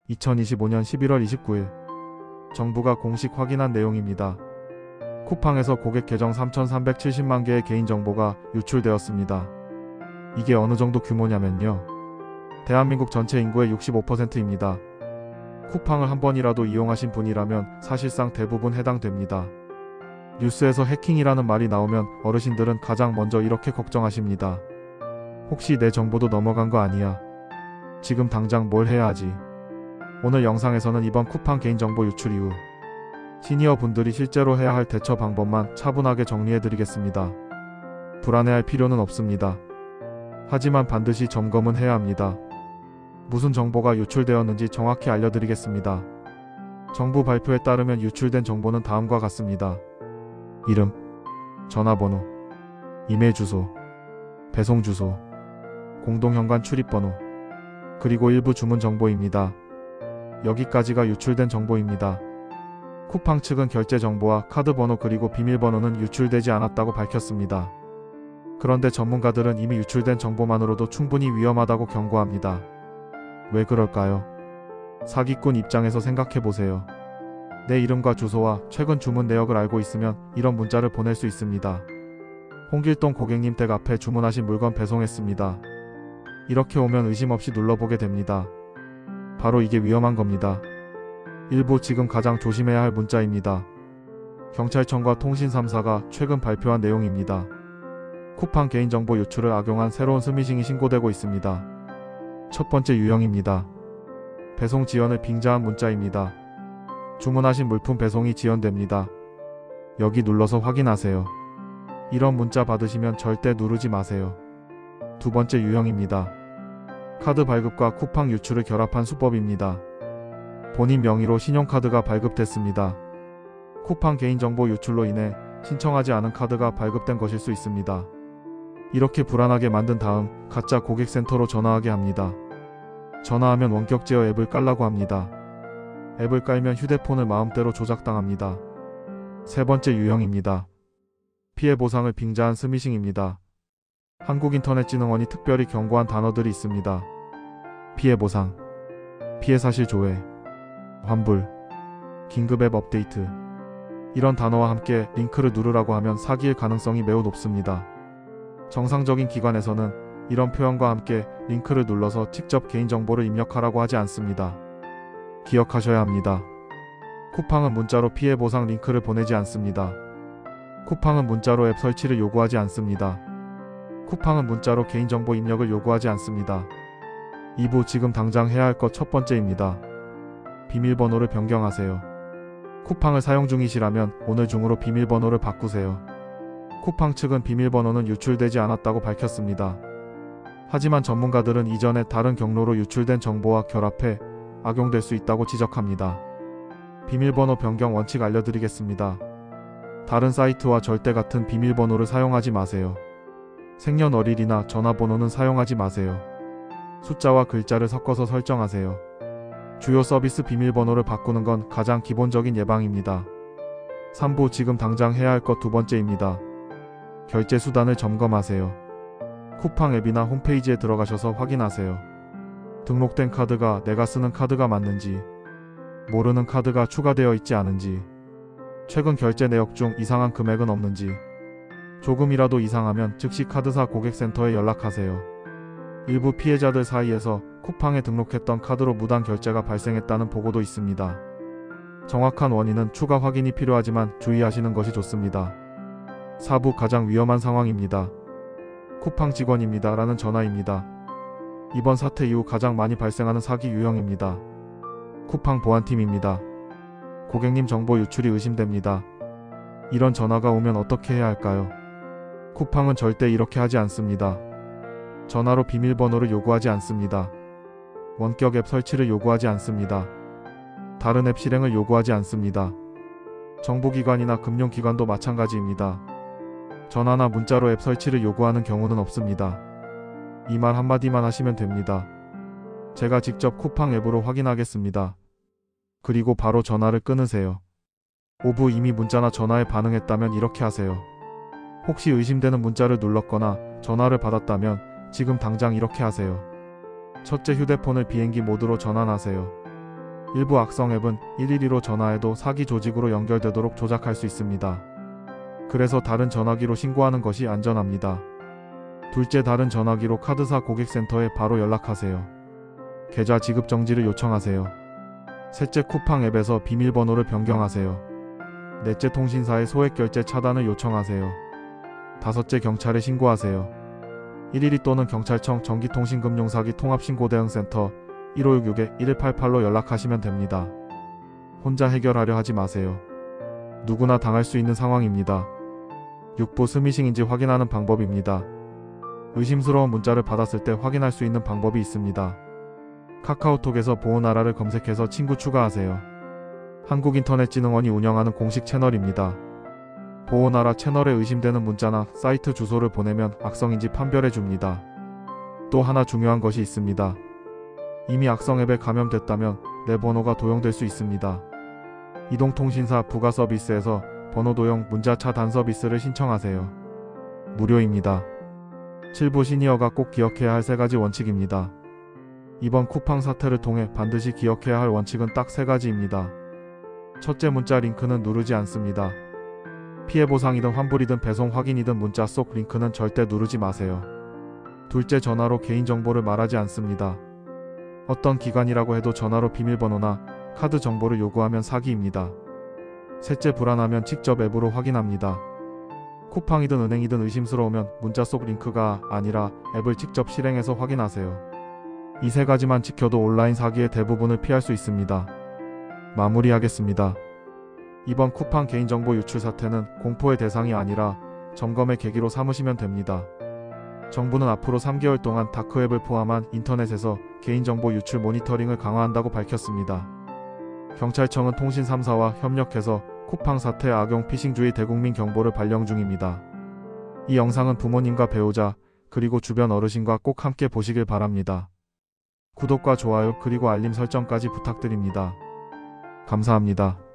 2025년 11월 29일 정부가 공식 확인한 내용입니다. 쿠팡에서 고객 계정 3,370만 개의 개인정보가 유출되었습니다. 이게 어느 정도 규모냐면요. 대한민국 전체 인구의 65%입니다. 쿠팡을 한 번이라도 이용하신 분이라면 사실상 대부분 해당됩니다. 뉴스에서 해킹이라는 말이 나오면 어르신들은 가장 먼저 이렇게 걱정하십니다. 혹시 내 정보도 넘어간 거 아니야? 지금 당장 뭘 해야 하지? 오늘 영상에서는 이번 쿠팡 개인정보 유출 이후 시니어 분들이 실제로 해야 할 대처 방법만 차분하게 정리해드리겠습니다. 불안해할 필요는 없습니다. 하지만 반드시 점검은 해야 합니다. 무슨 정보가 유출되었는지 정확히 알려드리겠습니다. 정부 발표에 따르면 유출된 정보는 다음과 같습니다. 이름, 전화번호, 이메일 주소, 배송 주소, 공동현관 출입번호, 그리고 일부 주문 정보입니다. 여기까지가 유출된 정보입니다. 쿠팡 측은 결제 정보와 카드 번호 그리고 비밀번호는 유출되지 않았다고 밝혔습니다. 그런데 전문가들은 이미 유출된 정보만으로도 충분히 위험하다고 경고합니다. 왜 그럴까요? 사기꾼 입장에서 생각해보세요. 내 이름과 주소와 최근 주문 내역을 알고 있으면 이런 문자를 보낼 수 있습니다. 홍길동 고객님 댁 앞에 주문하신 물건 배송했습니다. 이렇게 오면 의심 없이 눌러보게 됩니다. 바로 이게 위험한 겁니다. 일부 지금 가장 조심해야 할 문자입니다. 경찰청과 통신 3사가 최근 발표한 내용입니다. 쿠팡 개인정보 유출을 악용한 새로운 스미싱이 신고되고 있습니다. 첫 번째 유형입니다. 배송 지연을 빙자한 문자입니다. 주문하신 물품 배송이 지연됩니다. 여기 눌러서 확인하세요. 이런 문자 받으시면 절대 누르지 마세요. 두 번째 유형입니다. 카드 발급과 쿠팡 유출을 결합한 수법입니다. 본인 명의로 신용카드가 발급됐습니다. 쿠팡 개인정보 유출로 인해 신청하지 않은 카드가 발급된 것일 수 있습니다. 이렇게 불안하게 만든 다음 가짜 고객센터로 전화하게 합니다. 전화하면 원격 제어 앱을 깔라고 합니다. 앱을 깔면 휴대폰을 마음대로 조작당합니다. 세 번째 유형입니다. 피해 보상을 빙자한 스미싱입니다. 한국인터넷진흥원이 특별히 경고한 단어들이 있습니다. 피해 보상, 피해 사실 조회, 환불, 긴급 앱 업데이트. 이런 단어와 함께 링크를 누르라고 하면 사기일 가능성이 매우 높습니다. 정상적인 기관에서는 이런 표현과 함께 링크를 눌러서 직접 개인정보를 입력하라고 하지 않습니다. 기억하셔야 합니다. 쿠팡은 문자로 피해 보상 링크를 보내지 않습니다. 쿠팡은 문자로 앱 설치를 요구하지 않습니다. 쿠팡은 문자로 개인정보 입력을 요구하지 않습니다. 2부 지금 당장 해야 할 것 첫 번째입니다. 비밀번호를 변경하세요. 쿠팡을 사용 중이시라면 오늘 중으로 비밀번호를 바꾸세요. 쿠팡 측은 비밀번호는 유출되지 않았다고 밝혔습니다. 하지만 전문가들은 이전에 다른 경로로 유출된 정보와 결합해 악용될 수 있다고 지적합니다. 비밀번호 변경 원칙 알려드리겠습니다. 다른 사이트와 절대 같은 비밀번호를 사용하지 마세요. 생년월일이나 전화번호는 사용하지 마세요. 숫자와 글자를 섞어서 설정하세요. 주요 서비스 비밀번호를 바꾸는 건 가장 기본적인 예방입니다. 3부 지금 당장 해야 할 것 두 번째입니다. 결제 수단을 점검하세요. 쿠팡 앱이나 홈페이지에 들어가셔서 확인하세요. 등록된 카드가 내가 쓰는 카드가 맞는지, 모르는 카드가 추가되어 있지 않은지, 최근 결제 내역 중 이상한 금액은 없는지, 조금이라도 이상하면 즉시 카드사 고객센터에 연락하세요. 일부 피해자들 사이에서 쿠팡에 등록했던 카드로 무단 결제가 발생했다는 보고도 있습니다. 정확한 원인은 추가 확인이 필요하지만 주의하시는 것이 좋습니다. 4부 가장 위험한 상황입니다. 쿠팡 직원입니다 라는 전화입니다. 이번 사태 이후 가장 많이 발생하는 사기 유형입니다. 쿠팡 보안팀입니다. 고객님 정보 유출이 의심됩니다. 이런 전화가 오면 어떻게 해야 할까요? 쿠팡은 절대 이렇게 하지 않습니다. 전화로 비밀번호를 요구하지 않습니다. 원격 앱 설치를 요구하지 않습니다. 다른 앱 실행을 요구하지 않습니다. 정부기관이나 금융기관도 마찬가지입니다. 전화나 문자로 앱 설치를 요구하는 경우는 없습니다. 이 말 한마디만 하시면 됩니다. 제가 직접 쿠팡 앱으로 확인하겠습니다. 그리고 바로 전화를 끊으세요. 5부 이미 문자나 전화에 반응했다면 이렇게 하세요. 혹시 의심되는 문자를 눌렀거나 전화를 받았다면 지금 당장 이렇게 하세요. 첫째, 휴대폰을 비행기 모드로 전환하세요. 일부 악성 앱은 112로 전화해도 사기 조직으로 연결되도록 조작할 수 있습니다. 그래서 다른 전화기로 신고하는 것이 안전합니다. 둘째, 다른 전화기로 카드사 고객센터에 바로 연락하세요. 계좌 지급 정지를 요청하세요. 셋째, 쿠팡 앱에서 비밀번호를 변경하세요. 넷째, 통신사의 소액 결제 차단을 요청하세요. 다섯째, 경찰에 신고하세요. 112 또는 경찰청 전기통신금융사기 통합신고대응센터 1566-1188로 연락하시면 됩니다. 혼자 해결하려 하지 마세요. 누구나 당할 수 있는 상황입니다. 6부 스미싱인지 확인하는 방법입니다. 의심스러운 문자를 받았을 때 확인할 수 있는 방법이 있습니다. 카카오톡에서 보호나라를 검색해서 친구 추가하세요. 한국인터넷진흥원이 운영하는 공식 채널입니다. 보호나라 채널에 의심되는 문자나 사이트 주소를 보내면 악성인지 판별해 줍니다. 또 하나 중요한 것이 있습니다. 이미 악성 앱에 감염됐다면 내 번호가 도용될 수 있습니다. 이동통신사 부가 서비스에서 번호 도용 문자 차단 서비스를 신청하세요. 무료입니다. 7부 시니어가 꼭 기억해야 할 3가지 원칙입니다. 이번 쿠팡 사태를 통해 반드시 기억해야 할 원칙은 딱 3가지입니다. 첫째, 문자 링크는 누르지 않습니다. 피해 보상이든 환불이든 배송 확인이든 문자 속 링크는 절대 누르지 마세요. 둘째, 전화로 개인정보를 말하지 않습니다. 어떤 기관이라고 해도 전화로 비밀번호나 카드 정보를 요구하면 사기입니다. 셋째, 불안하면 직접 앱으로 확인합니다. 쿠팡이든 은행이든 의심스러우면 문자 속 링크가 아니라 앱을 직접 실행해서 확인하세요. 이 3가지만 지켜도 온라인 사기의 대부분을 피할 수 있습니다. 마무리하겠습니다. 이번 쿠팡 개인정보 유출 사태는 공포의 대상이 아니라 점검의 계기로 삼으시면 됩니다. 정부는 앞으로 3개월 동안 다크웹을 포함한 인터넷에서 개인정보 유출 모니터링을 강화한다고 밝혔습니다. 경찰청은 통신 3사와 협력해서 쿠팡 사태 악용 피싱주의 대국민 경보를 발령 중입니다. 이 영상은 부모님과 배우자 그리고 주변 어르신과 꼭 함께 보시길 바랍니다. 구독과 좋아요 그리고 알림 설정까지 부탁드립니다. 감사합니다.